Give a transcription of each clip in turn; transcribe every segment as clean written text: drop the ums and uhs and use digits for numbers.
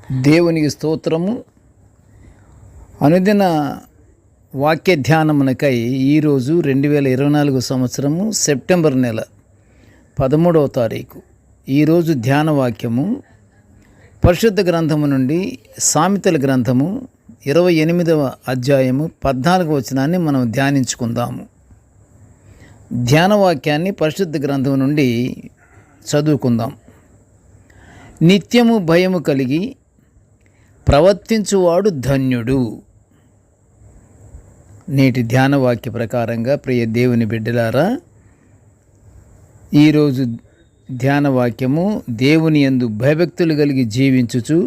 దేవునికి స్తోత్రము. అనుదిన వాక్య ధ్యానమునకై ఈరోజు 2024 సంవత్సరము సెప్టెంబర్ నెల 13వ తారీఖు. ఈరోజు ధ్యాన వాక్యము పరిశుద్ధ గ్రంథము నుండి సామెతల గ్రంథము 28వ అధ్యాయము 14వ వచనాన్ని మనం ధ్యానించుకుందాము. ధ్యాన వాక్యాన్ని పరిశుద్ధ గ్రంథం నుండి చదువుకుందాం. నిత్యము భయము కలిగి ప్రవర్తించువాడు ధన్యుడు. నేటి ధ్యాన వాక్య ప్రకారంగా ప్రియ దేవుని బిడ్డలారా, ఈరోజు ధ్యాన వాక్యము దేవుని యందు భయభక్తులు కలిగి జీవించుచు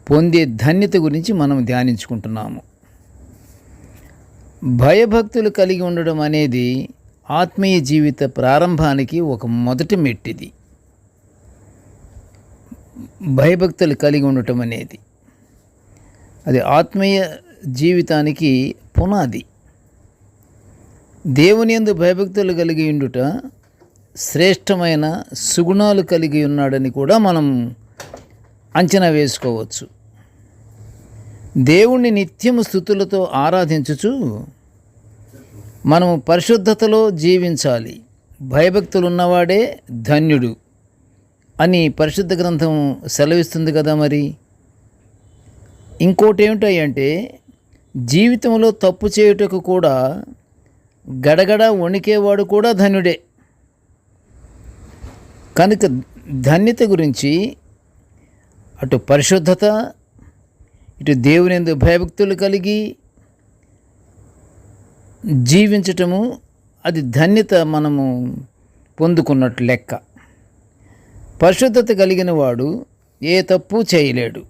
పొందే ధన్యత గురించి మనం ధ్యానించుకుంటున్నాము. భయభక్తులు కలిగి ఉండడం అనేది ఆత్మీయ జీవిత ప్రారంభానికి ఒక మొదటి మెట్టిది. భయభక్తులు కలిగి ఉండటం అనేది అది ఆత్మీయ జీవితానికి పునాది. దేవుని యందు భయభక్తులు కలిగి ఉండుట శ్రేష్టమైన సుగుణాలు కలిగి ఉన్నాడని కూడా మనం అంచనా వేసుకోవచ్చు. దేవుణ్ణి నిత్యము స్తుతులతో ఆరాధించుచు మనము పరిశుద్ధతలో జీవించాలి. భయభక్తులు ఉన్నవాడే ధన్యుడు అని పరిశుద్ధ గ్రంథం సెలవిస్తుంది కదా. మరి ఇంకోటి ఏమిటంటే, జీవితంలో తప్పు చేయుటకు కూడా గడగడ వణికేవాడు కూడా ధన్యుడే. కనుక ధన్యత గురించి అటు పరిశుద్ధత, ఇటు దేవుని యందు భయభక్తులు కలిగి జీవించటము, అది ధన్యత మనము పొందుకున్నట్టు లెక్క. పరిశుద్ధత కలిగిన వాడు ఏ తప్పు చేయలేడు.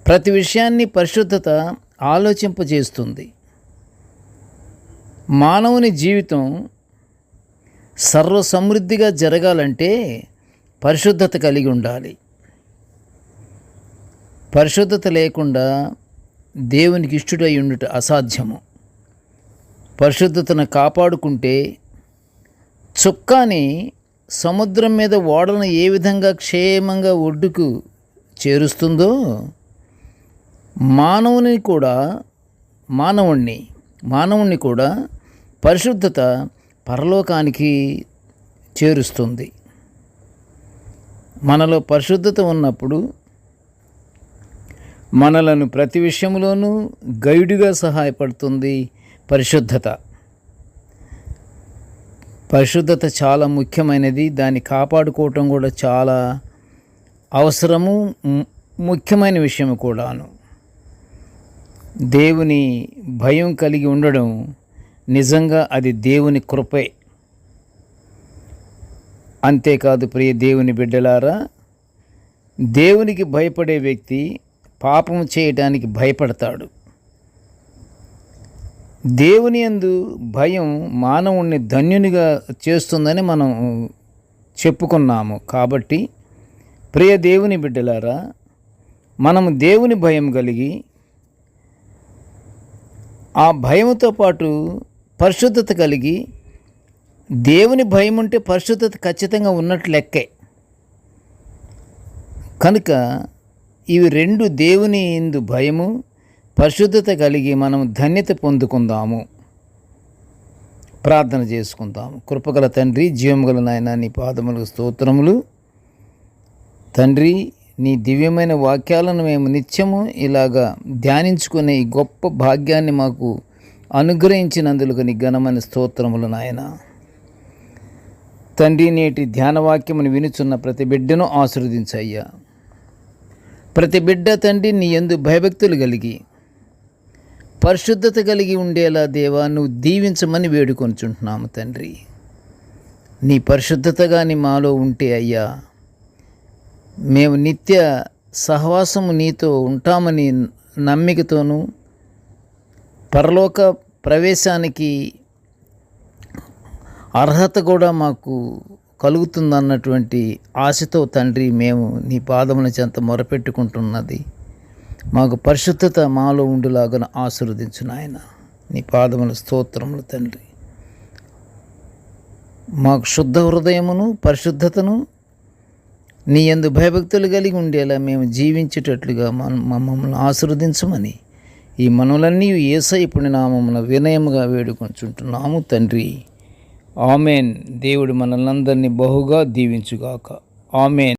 ప్రతి విషయాన్ని పరిశుద్ధత ఆలోచింపజేస్తుంది. మానవుని జీవితం సర్వసమృద్ధిగా జరగాలంటే పరిశుద్ధత కలిగి ఉండాలి. పరిశుద్ధత లేకుండా దేవునికి ఇష్టడై ఉండుట అసాధ్యము. పరిశుద్ధతను కాపాడుకుంటే చుక్కాని సముద్రం మీద ఓడలను ఏ విధంగా క్షేమంగా ఒడ్డుకు చేరుస్తుందో, మానవుని కూడా పరిశుద్ధత పరలోకానికి చేరుస్తుంది. మనలో పరిశుద్ధత ఉన్నప్పుడు మనలను ప్రతి విషయంలోనూ గైడుగా సహాయపడుతుంది పరిశుద్ధత. పరిశుద్ధత చాలా ముఖ్యమైనది. దాన్ని కాపాడుకోవటం కూడా చాలా అవసరము, ముఖ్యమైన విషయం కూడాను. దేవుని భయం కలిగి ఉండడం నిజంగా అది దేవుని కృపే. అంతేకాదు ప్రియ దేవుని బిడ్డలారా, దేవునికి భయపడే వ్యక్తి పాపం చేయటానికి భయపడతాడు. దేవుని యందు భయం మానవుణ్ణి ధన్యునిగా చేస్తుందని మనం చెప్పుకున్నాము. కాబట్టి ప్రియ దేవుని బిడ్డలారా, మనము దేవుని భయం కలిగి ఆ భయముతో పాటు పరిశుద్ధత కలిగి, దేవుని భయం ఉంటే పరిశుద్ధత ఖచ్చితంగా ఉన్నట్లు లెక్కే. కనుక ఇవి రెండు, దేవుని యందు భయము, పరిశుద్ధత కలిగి మనం ధన్యత పొందుకుందాము. ప్రార్థన చేసుకుందాము. కృపగల తండ్రి, జీవముగల నాయన, నీ పాదములకు స్తోత్రములు. తండ్రి, నీ దివ్యమైన వాక్యాలను మేము నిత్యము ఇలాగా ధ్యానించుకునే ఈ గొప్ప భాగ్యాన్ని మాకు అనుగ్రహించినందుకు నీ ఘనమైన స్తోత్రములు నాయన. తండ్రి, నేటి ధ్యానవాక్యమును వినుచున్న ప్రతి బిడ్డను ఆశీర్వదించయ్యా. ప్రతి బిడ్డ తండ్రి నీ యందు భయభక్తులు కలిగి పరిశుద్ధత కలిగి ఉండేలా దేవా నువ్వు దీవించమని వేడుకొనుచుంటున్నాము తండ్రి. నీ పరిశుద్ధత కానీ మాలో ఉంటే అయ్యా, మేము నిత్య సహవాసము నీతో ఉంటామని నమ్మికతోనూ పరలోక ప్రవేశానికి అర్హత కూడా మాకు కలుగుతుందన్నటువంటి ఆశతో తండ్రి మేము నీ పాదముల చెంత మొరపెట్టుకుంటున్నది. మాకు పరిశుద్ధత మాలో ఉండులాగా ఆశీర్వదించు నాయన. నీ పాదముల స్తోత్రములు తండ్రి. మాకు శుద్ధ హృదయమును పరిశుద్ధతను నీ యందు భయభక్తులు కలిగి ఉండేలా మేము జీవించేటట్లుగా మమ్మల్ని ఆశీర్వదించమని ఈ మనవులన్నీ యేసయ్య పుణ్యనామమున వినయముగా వేడుకొంచుంటున్నాము తండ్రి. ఆమెన్. దేవుడు మనల్నందరినీ బహుగా దీవించుగాక. ఆమెన్.